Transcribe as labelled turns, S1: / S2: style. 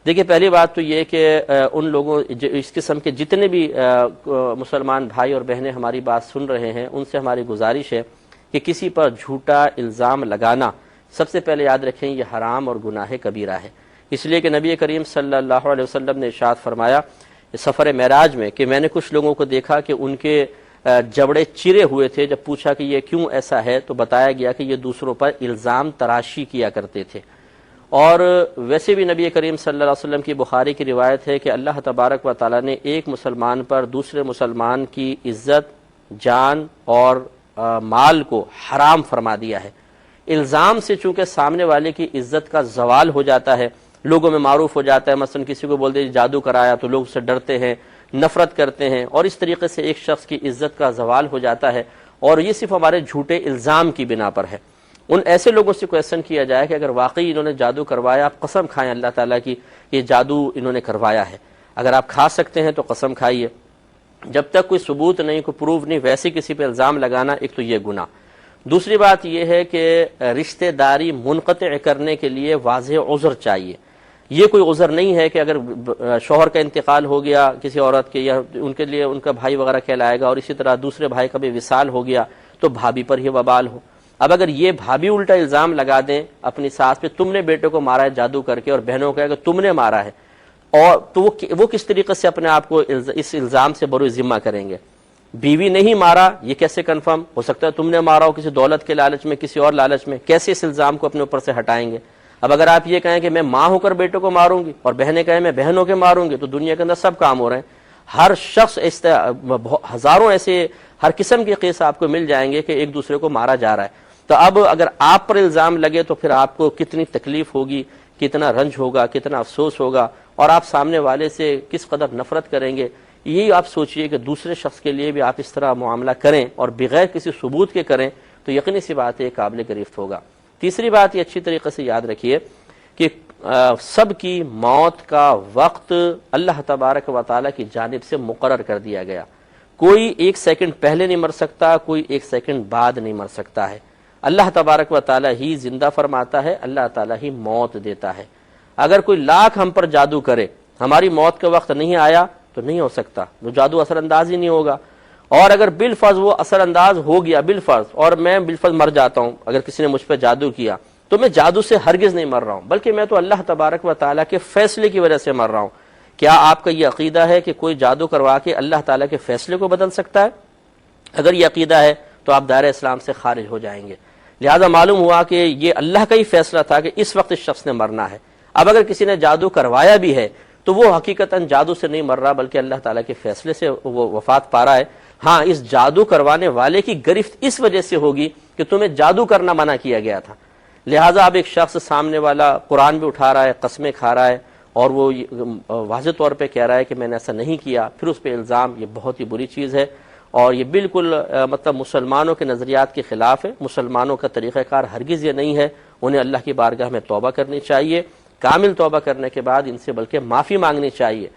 S1: دیکھیے پہلی بات تو یہ کہ ان لوگوں اس قسم کے جتنے بھی مسلمان بھائی اور بہنیں ہماری بات سن رہے ہیں ان سے ہماری گزارش ہے کہ کسی پر جھوٹا الزام لگانا سب سے پہلے یاد رکھیں یہ حرام اور گناہ کبیرہ ہے، اس لیے کہ نبی کریم صلی اللہ علیہ وسلم نے ارشاد فرمایا سفر معراج میں کہ میں نے کچھ لوگوں کو دیکھا کہ ان کے جبڑے چرے ہوئے تھے، جب پوچھا کہ یہ کیوں ایسا ہے تو بتایا گیا کہ یہ دوسروں پر الزام تراشی کیا کرتے تھے۔ اور ویسے بھی نبی کریم صلی اللہ علیہ وسلم کی بخاری کی روایت ہے کہ اللہ تبارک و تعالیٰ نے ایک مسلمان پر دوسرے مسلمان کی عزت، جان اور مال کو حرام فرما دیا ہے۔ الزام سے چونکہ سامنے والے کی عزت کا زوال ہو جاتا ہے، لوگوں میں معروف ہو جاتا ہے، مثلا کسی کو بول دے جادو کرایا تو لوگ اس سے ڈرتے ہیں، نفرت کرتے ہیں، اور اس طریقے سے ایک شخص کی عزت کا زوال ہو جاتا ہے، اور یہ صرف ہمارے جھوٹے الزام کی بنا پر ہے۔ ان ایسے لوگوں سے کویسچن کیا جائے کہ اگر واقعی انہوں نے جادو کروایا، آپ قسم کھائیں اللہ تعالیٰ کی یہ جادو انہوں نے کروایا ہے، اگر آپ کھا سکتے ہیں تو قسم کھائیے، جب تک کوئی ثبوت نہیں، کوئی پروف نہیں، ویسے کسی پہ الزام لگانا ایک تو یہ گناہ۔ دوسری بات یہ ہے کہ رشتہ داری منقطع کرنے کے لیے واضح عذر چاہیے۔ یہ کوئی عذر نہیں ہے کہ اگر شوہر کا انتقال ہو گیا کسی عورت کے، یا ان کے لیے ان کا بھائی وغیرہ کہلائے گا، اور اسی طرح دوسرے بھائی کا بھی وصال ہو گیا تو بھابھی پر ہی وبال ہو۔ اب اگر یہ بھابھی الٹا الزام لگا دیں اپنی ساس پہ، تم نے بیٹے کو مارا ہے جادو کر کے، اور بہنوں کو کہے کہ تم نے مارا ہے، اور تو وہ کس طریقے سے اپنے آپ کو اس الزام سے بروئے ذمہ کریں گے؟ بیوی نہیں مارا یہ کیسے کنفرم ہو سکتا ہے؟ تم نے مارا ہو کسی دولت کے لالچ میں، کسی اور لالچ میں، کیسے اس الزام کو اپنے اوپر سے ہٹائیں گے؟ اب اگر آپ یہ کہیں کہ میں ماں ہو کر بیٹوں کو ماروں گی، اور بہنیں کہیں میں بہنوں کے ماروں گی، تو دنیا کے اندر سب کام ہو رہے ہیں۔ ہر شخص ہزاروں ایسے ہر قسم کے قصے آپ کو مل جائیں گے کہ ایک دوسرے کو مارا جا رہا ہے۔ تو اب اگر آپ پر الزام لگے تو پھر آپ کو کتنی تکلیف ہوگی، کتنا رنج ہوگا، کتنا افسوس ہوگا، اور آپ سامنے والے سے کس قدر نفرت کریں گے۔ یہی آپ سوچئے کہ دوسرے شخص کے لیے بھی آپ اس طرح معاملہ کریں اور بغیر کسی ثبوت کے کریں تو یقینی سی بات ہے قابل گرفت ہوگا۔ تیسری بات یہ اچھی طریقے سے یاد رکھیے کہ سب کی موت کا وقت اللہ تبارک و تعالیٰ کی جانب سے مقرر کر دیا گیا، کوئی ایک سیکنڈ پہلے نہیں مر سکتا، کوئی ایک سیکنڈ بعد نہیں مر سکتا ہے۔ اللہ تبارک و تعالیٰ ہی زندہ فرماتا ہے، اللہ تعالیٰ ہی موت دیتا ہے۔ اگر کوئی لاکھ ہم پر جادو کرے، ہماری موت کا وقت نہیں آیا تو نہیں ہو سکتا، وہ جادو اثر انداز ہی نہیں ہوگا۔ اور اگر بالفرض وہ اثر انداز ہو گیا بالفرض، اور میں بالفرض مر جاتا ہوں، اگر کسی نے مجھ پہ جادو کیا تو میں جادو سے ہرگز نہیں مر رہا ہوں، بلکہ میں تو اللہ تبارک و تعالیٰ کے فیصلے کی وجہ سے مر رہا ہوں۔ کیا آپ کا یہ عقیدہ ہے کہ کوئی جادو کروا کے اللہ تعالیٰ کے فیصلے کو بدل سکتا ہے؟ اگر یہ عقیدہ ہے تو آپ دائرہ اسلام سے خارج ہو جائیں گے۔ لہذا معلوم ہوا کہ یہ اللہ کا ہی فیصلہ تھا کہ اس وقت اس شخص نے مرنا ہے۔ اب اگر کسی نے جادو کروایا بھی ہے تو وہ حقیقتاً جادو سے نہیں مر رہا، بلکہ اللہ تعالیٰ کے فیصلے سے وہ وفات پا رہا ہے۔ ہاں، اس جادو کروانے والے کی گرفت اس وجہ سے ہوگی کہ تمہیں جادو کرنا منع کیا گیا تھا۔ لہٰذا اب ایک شخص سامنے والا قرآن بھی اٹھا رہا ہے، قسمیں کھا رہا ہے، اور وہ واضح طور پہ کہہ رہا ہے کہ میں نے ایسا نہیں کیا، پھر اس پہ الزام، یہ بہت ہی بری چیز ہے، اور یہ بالکل مطلب مسلمانوں کے نظریات کے خلاف ہے۔ مسلمانوں کا طریقہ کار ہرگز یہ نہیں ہے، انہیں اللہ کی بارگاہ میں توبہ کرنی چاہیے، کامل توبہ کرنے کے بعد ان سے بلکہ معافی مانگنی چاہیے۔